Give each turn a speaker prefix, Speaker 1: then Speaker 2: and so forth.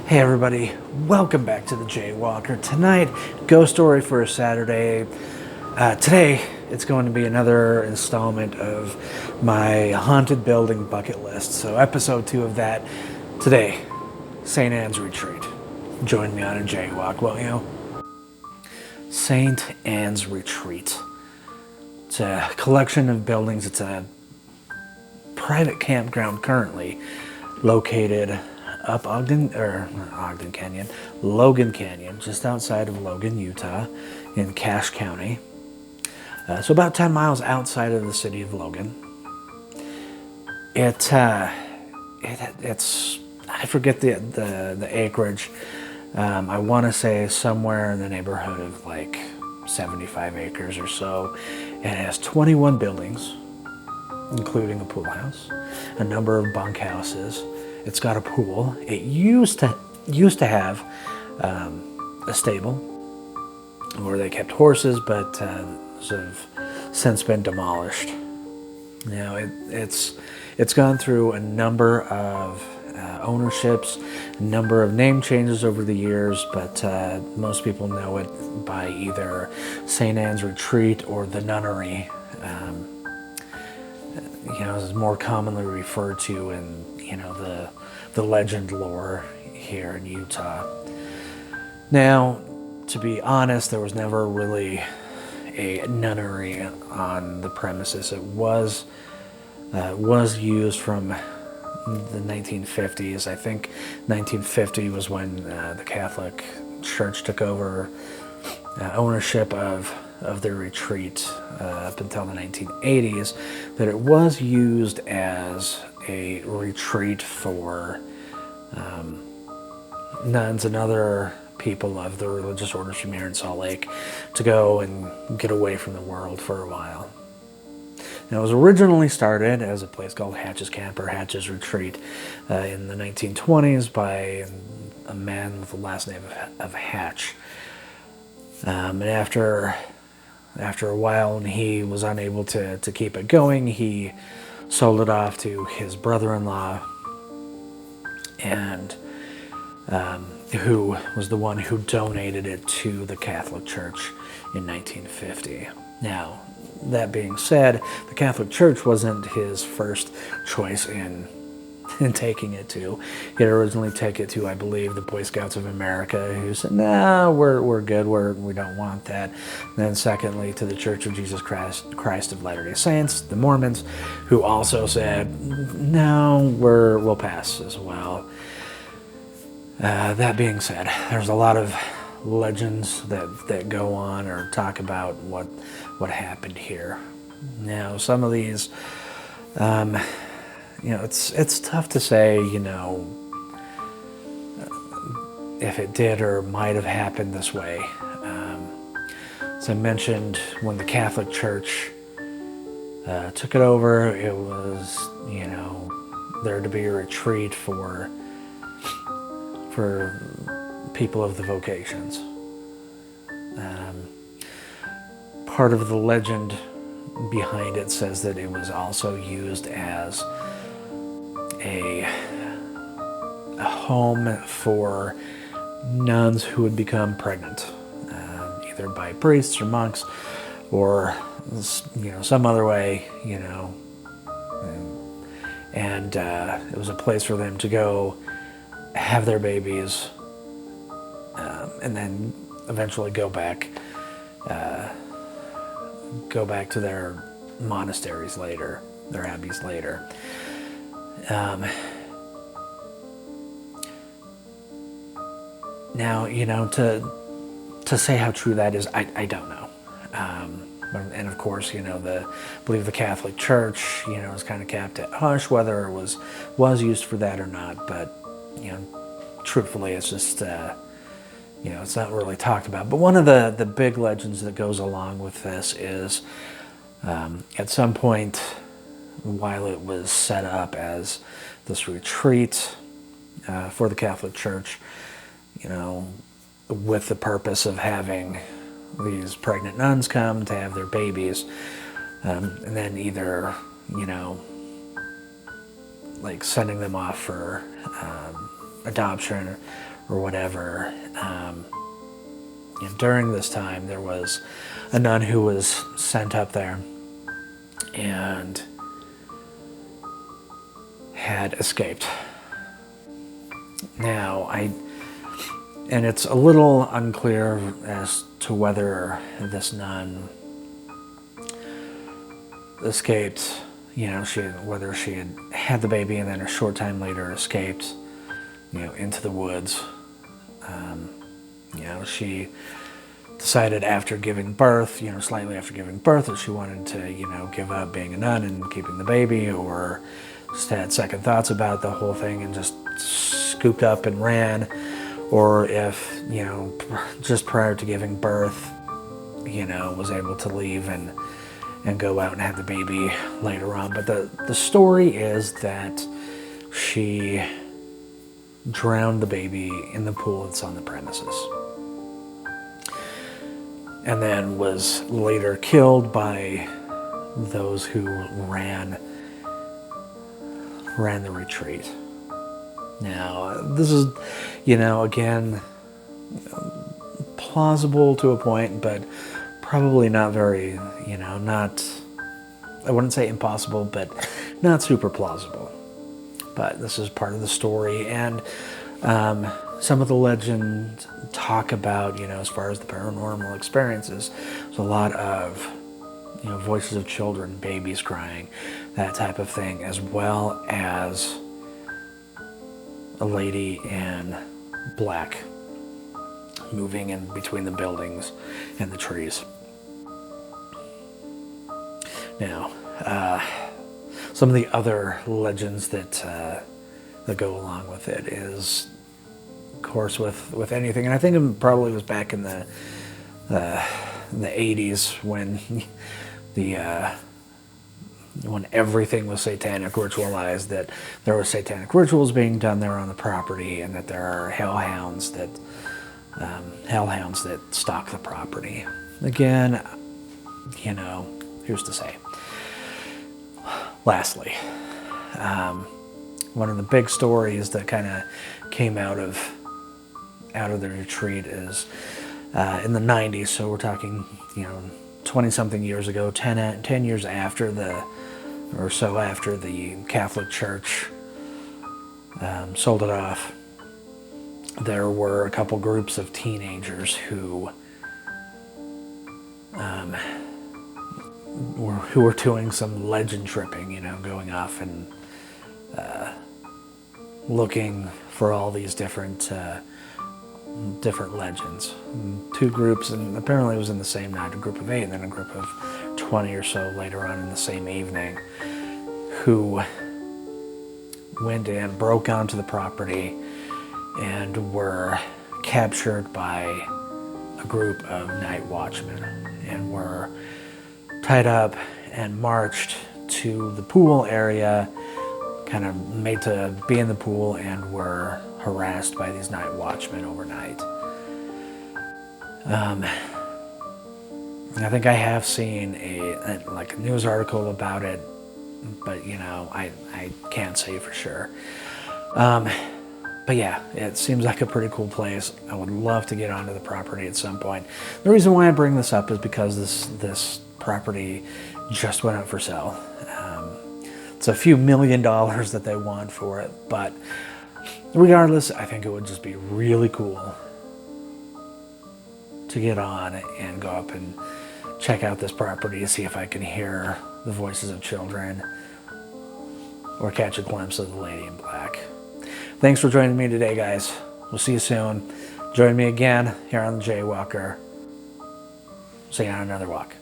Speaker 1: Hey everybody, welcome back to the Jaywalker. Tonight, ghost story for a Saturday. Today, it's going to be another installment of my haunted building bucket list. So episode 2 of that today, St. Anne's Retreat. Join me on a Jaywalk, won't you? St. Anne's Retreat. It's a collection of buildings. It's a private campground currently located up Logan Canyon, just outside of Logan, Utah, in Cache County. So about 10 miles outside of the city of Logan. It's I forget the acreage. I want to say somewhere in the neighborhood of like 75 acres or so. It has 21 buildings, including a pool house, a number of bunkhouses. It's got a pool. It used to have a stable where they kept horses, but those have since been demolished. Now it's gone through a number of ownerships, a number of name changes over the years, but most people know it by either St. Anne's Retreat or the Nunnery. Is more commonly referred to in the legend lore here in Utah. Now, to be honest, there was never really a nunnery on the premises. It was used from the 1950s. I think 1950 was when the Catholic Church took over ownership of their retreat up until the 1980s, that it was used as a retreat for nuns and other people of the religious orders from here in Salt Lake to go and get away from the world for a while. Now, it was originally started as a place called Hatch's Camp or Hatch's Retreat in the 1920s by a man with the last name of Hatch. And after a while, when he was unable to keep it going, he sold it off to his brother-in-law, and who was the one who donated it to the Catholic Church in 1950. Now, that being said, the Catholic Church wasn't his first choice in taking it to. He had originally taken it to, I believe, the Boy Scouts of America, who said, "No, we're good. We don't want that." And then, secondly, to the Church of Jesus Christ of Latter-day Saints, the Mormons, who also said, "No, we'll pass as well." That being said, there's a lot of legends that go on or talk about what happened here. Now, some of these, it's tough to say, if it did or might have happened this way. As I mentioned, when the Catholic Church took it over, it was, there to be a retreat for people of the vocations. Part of the legend behind it says that it was also used as a home for nuns who would become pregnant, either by priests or monks, or some other way, and it was a place for them to go have their babies, and then eventually go back to their monasteries later, their abbeys later. Now, to say how true that is, I don't know. And of course, I believe the Catholic Church, is kind of kept at hush whether it was used for that or not. But, truthfully, it's just, it's not really talked about. But one of the big legends that goes along with this is, at some point, while it was set up as this retreat for the Catholic Church, with the purpose of having these pregnant nuns come to have their babies, and then either, like sending them off for adoption or whatever. And during this time, there was a nun who was sent up there and had escaped. Now, and it's a little unclear as to whether this nun escaped, whether she had the baby and then a short time later escaped, into the woods. She decided after giving birth, slightly after giving birth, that she wanted to, give up being a nun and keeping the baby, or just had second thoughts about the whole thing and just scooped up and ran, or if, just prior to giving birth, was able to leave and go out and have the baby later on. But the story is that she drowned the baby in the pool that's on the premises, and then was later killed by those who ran the retreat. Now, this is, again, plausible to a point, but probably not very, I wouldn't say impossible, but not super plausible. But this is part of the story, and some of the legends talk about, as far as the paranormal experiences, there's a lot of, voices of children, babies crying, that type of thing, as well as a lady in black moving in between the buildings and the trees. Now, some of the other legends that go along with it is, of course, with anything, and I think it probably was back in the 80s when when everything was satanic ritualized, that there were satanic rituals being done there on the property, and that there are hellhounds that stalk the property. Again, who's to say? Lastly, one of the big stories that kind of came out of the retreat is in the 90s, so we're talking 20-something years ago, 10 years after the Catholic Church sold it off. There were a couple groups of teenagers who were doing some legend tripping, going off and looking for all these different legends. Two groups, and apparently it was in the same night, a group of 8 and then a group of 20 or so later on in the same evening, who went in, broke onto the property, and were captured by a group of night watchmen, and were tied up and marched to the pool area, kind of made to be in the pool, and were harassed by these night watchmen overnight. I think I have seen a news article about it, but I can't say for sure. But yeah, it seems like a pretty cool place. I would love to get onto the property at some point. The reason why I bring this up is because this property just went up for sale. It's a few $1 million that they want for it, but regardless, I think it would just be really cool to get on and go up and check out this property to see if I can hear the voices of children or catch a glimpse of the lady in black. Thanks for joining me today, guys. We'll see you soon. Join me again here on the Jaywalker. See you on another walk.